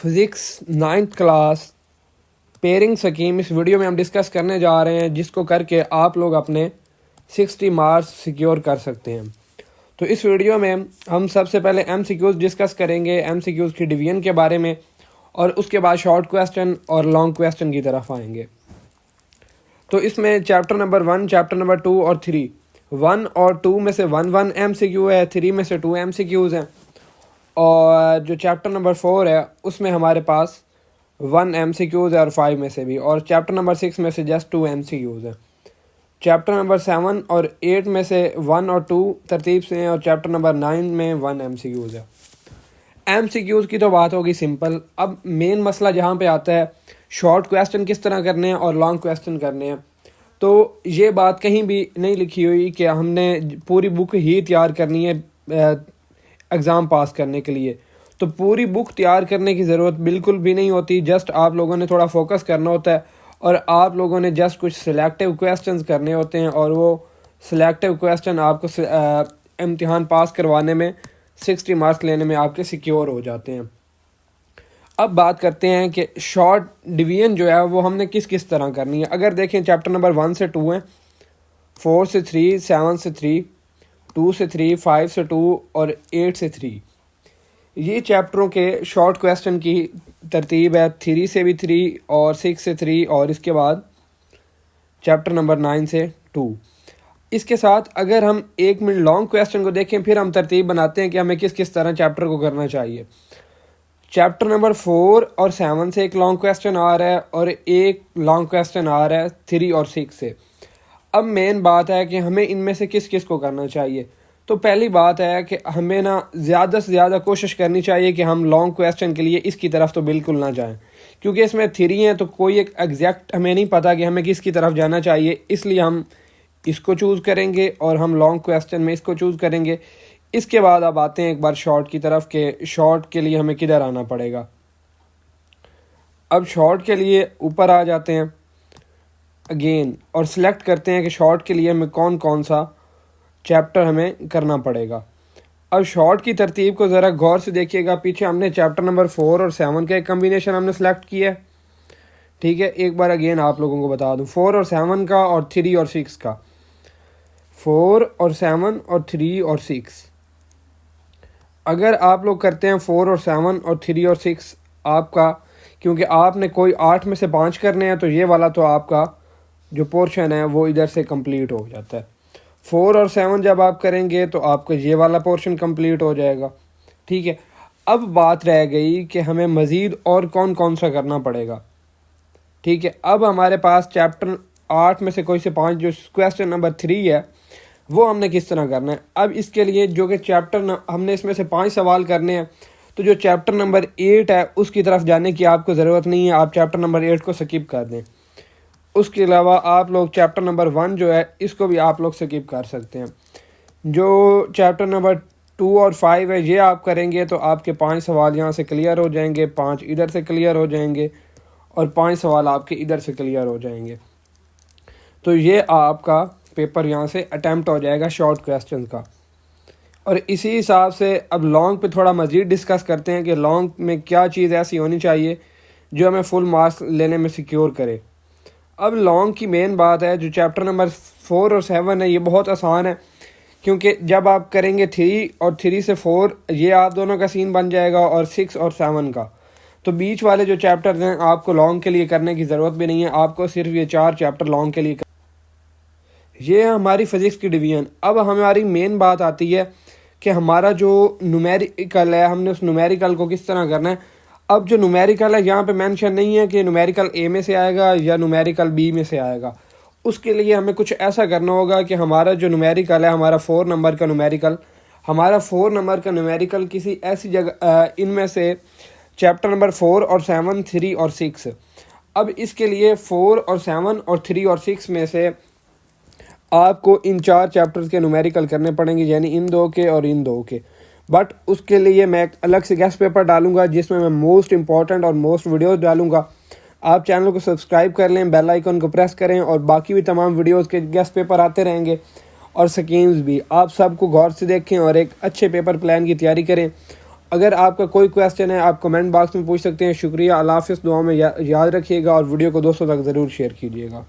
Physics 9th class pairing scheme इस video में हम डिस्कस करने जा रहे हैं, जिसको करके आप लोग अपने 60 मार्क्स सिक्योर कर सकते हैं। तो इस वीडियो में हम सबसे पहले एमसीक्यूज़ डिस्कस करेंगे, एमसीक्यूज़ की डिवीजन के बारे में, और उसके बाद शॉर्ट क्वेश्चन और लॉन्ग क्वेश्चन की तरफ आएंगे। तो इसमें चैप्टर नंबर 1, चैप्टर नंबर 2 और 3, 1 और 2 में से 1 एमसीक्यू है, 3 में से 2 एमसीक्यूज़ हैं, और जो चैप्टर नंबर 4 है उसमें हमारे पास 1 एमसीक्यूज़ है और 5 में से भी, और चैप्टर नंबर 6 में से जस्ट 2 एमसीक्यूज़ हैं। चैप्टर नंबर 7 और 8 में से 1 और 2 तरतीब से हैं, और चैप्टर नंबर 9 में 1 एमसीक्यूज़ है। एमसीक्यूज़ की तो बात होगी सिंपल। अब मेन मसला जहाँ पे आता है, शॉर्ट क्वेश्चन किस तरह करने हैं और लॉन्ग क्वेश्चन करने हैं। तो ये बात कहीं भी नहीं लिखी हुई कि हमने पूरी बुक ही तैयार करनी है एग्ज़ाम पास करने के लिए। तो पूरी बुक तैयार करने की ज़रूरत बिल्कुल भी नहीं होती। जस्ट आप लोगों ने थोड़ा फोकस करना होता है, और आप लोगों ने जस्ट कुछ सिलेक्टिव क्वेश्चंस करने होते हैं, और वो सिलेक्टिव क्वेश्चन आपको इम्तिहान पास करवाने में 60 मार्क्स लेने में आपके सिक्योर हो जाते हैं। अब बात करते हैं कि शॉर्ट डिवीजन जो है वो हमने किस किस तरह करनी है। अगर देखें, चैप्टर नंबर 1 से 2 है, 4 से 3, 7 से 3, 2 से 3, 5 से 2 और 8 से 3। ये चैप्टरों के शॉर्ट क्वेश्चन की तरतीब है। 3 से भी 3 और 6 से 3, और इसके बाद चैप्टर नंबर 9 से 2। इसके साथ अगर हम 1 मिनट लॉन्ग क्वेश्चन को देखें, फिर हम तरतीब बनाते हैं कि हमें किस किस तरह चैप्टर को करना चाहिए। चैप्टर नंबर 4 और 7 से एक लॉन्ग क्वेश्चन आ रहा है, और एक लॉन्ग क्वेश्चन आ रहा है 3 और 6 से। अब मेन बात है कि हमें इनमें से किस किस को करना चाहिए। तो पहली बात है कि हमें ना ज़्यादा से ज़्यादा कोशिश करनी चाहिए कि हम लॉन्ग क्वेश्चन के लिए इसकी तरफ तो बिल्कुल ना जाएं, क्योंकि इसमें 3 हैं तो कोई एक एग्जैक्ट हमें नहीं पता कि हमें किसकी तरफ जाना चाहिए। इसलिए हम इसको चूज़ करेंगे और हम लॉन्ग क्वेश्चन में इसको चूज़ करेंगे। इसके बाद अब आते हैं एक बार शॉर्ट की तरफ के शॉर्ट के लिए हमें किधर आना पड़ेगा। अब शॉर्ट के लिए ऊपर आ जाते हैं अगेन, और सिलेक्ट करते हैं कि शॉर्ट के लिए हमें कौन कौन सा चैप्टर हमें करना पड़ेगा। अब शॉर्ट की तरतीब को ज़रा गौर से देखिएगा। पीछे हमने चैप्टर नंबर 4 और 7 का एक कम्बिनेशन हमने सेलेक्ट किया है, ठीक है। एक बार अगेन आप लोगों को बता दूं, 4 और 7 का, और 3 और 6 का। 4 और 7 और 3 और 6। अगर आप लोग करते हैं 4 और 7 और 3 और 6 आपका, क्योंकि आपने कोई 8 में से 5 करने हैं, तो ये वाला तो आपका जो पोर्शन है वो इधर से कंप्लीट हो जाता है। 4 और 7 जब आप करेंगे तो आपका ये वाला पोर्शन कंप्लीट हो जाएगा, ठीक है। अब बात रह गई कि हमें मज़ीद और कौन कौन सा करना पड़ेगा, ठीक है। अब हमारे पास चैप्टर 8 में से कोई से 5, जो क्वेश्चन नंबर 3 है, वो हमने किस तरह करना है। अब इसके लिए जो कि हमने इसमें से 5 सवाल करने हैं, तो जो चैप्टर नंबर 8 है उसकी तरफ जाने की आपको ज़रूरत नहीं है। आप चैप्टर नंबर 8 को स्किप कर दें। उसके अलावा आप लोग चैप्टर नंबर 1 जो है इसको भी आप लोग स्किप कर सकते हैं। जो चैप्टर नंबर 2 और 5 है, ये आप करेंगे तो आपके 5 सवाल यहाँ से क्लियर हो जाएंगे, 5 इधर से क्लियर हो जाएंगे, और 5 सवाल आपके इधर से क्लियर हो जाएंगे। तो ये आपका पेपर यहाँ से अटैम्प्ट हो जाएगा शॉर्ट क्वेश्चन का। और इसी हिसाब से अब लॉन्ग पे थोड़ा मज़ीद डिस्कस करते हैं कि लॉन्ग में क्या चीज़ ऐसी होनी चाहिए जो हमें फुल मार्क्स लेने में सिक्योर करे। अब लॉन्ग की मेन बात है, जो चैप्टर नंबर 4 और 7 है, ये बहुत आसान है, क्योंकि जब आप करेंगे 3 और 3 से 4, ये आप दोनों का सीन बन जाएगा, और 6 और 7 का। तो बीच वाले जो चैप्टर हैं आपको लॉन्ग के लिए करने की ज़रूरत भी नहीं है, आपको सिर्फ ये 4 चैप्टर लॉन्ग के लिए ये है हमारी फिज़िक्स की डिवीज़न। अब हमारी मेन बात आती है कि हमारा जो न्यूमेरिकल है, हमने उस न्यूमेरिकल को किस तरह करना है। अब जो न्यूमेरिकल है यहाँ पे मेंशन नहीं है कि न्यूमेरिकल ए में से आएगा या न्यूमेरिकल बी में से आएगा। उसके लिए हमें कुछ ऐसा करना होगा कि हमारा जो न्यूमेरिकल है, हमारा 4 नंबर का न्यूमेरिकल किसी ऐसी जगह इनमें से चैप्टर नंबर 4 और 7, 3 और 6। अब इसके लिए 4 और 7 और 3 और 6 में से आपको इन 4 चैप्टर्स के न्यूमेरिकल करने पड़ेंगे, यानी इन 2 के और इन 2 के। बट उसके लिए मैं एक अलग से गेस्ट पेपर डालूंगा, जिसमें मैं मोस्ट इंपॉर्टेंट और मोस्ट वीडियोस डालूंगा। आप चैनल को सब्सक्राइब कर लें, बेल आइकन को प्रेस करें, और बाकी भी तमाम वीडियोस के गेस्ट पेपर आते रहेंगे, और स्कीम्स भी। आप सबको गौर से देखें और एक अच्छे पेपर प्लान की तैयारी करें। अगर आपका कोई क्वेश्चन है आप कमेंट बॉक्स में पूछ सकते हैं। शुक्रिया, अल्लाह हाफ़िज़, दुआ में याद रखिएगा और वीडियो को दोस्तों तक ज़रूर शेयर कीजिएगा।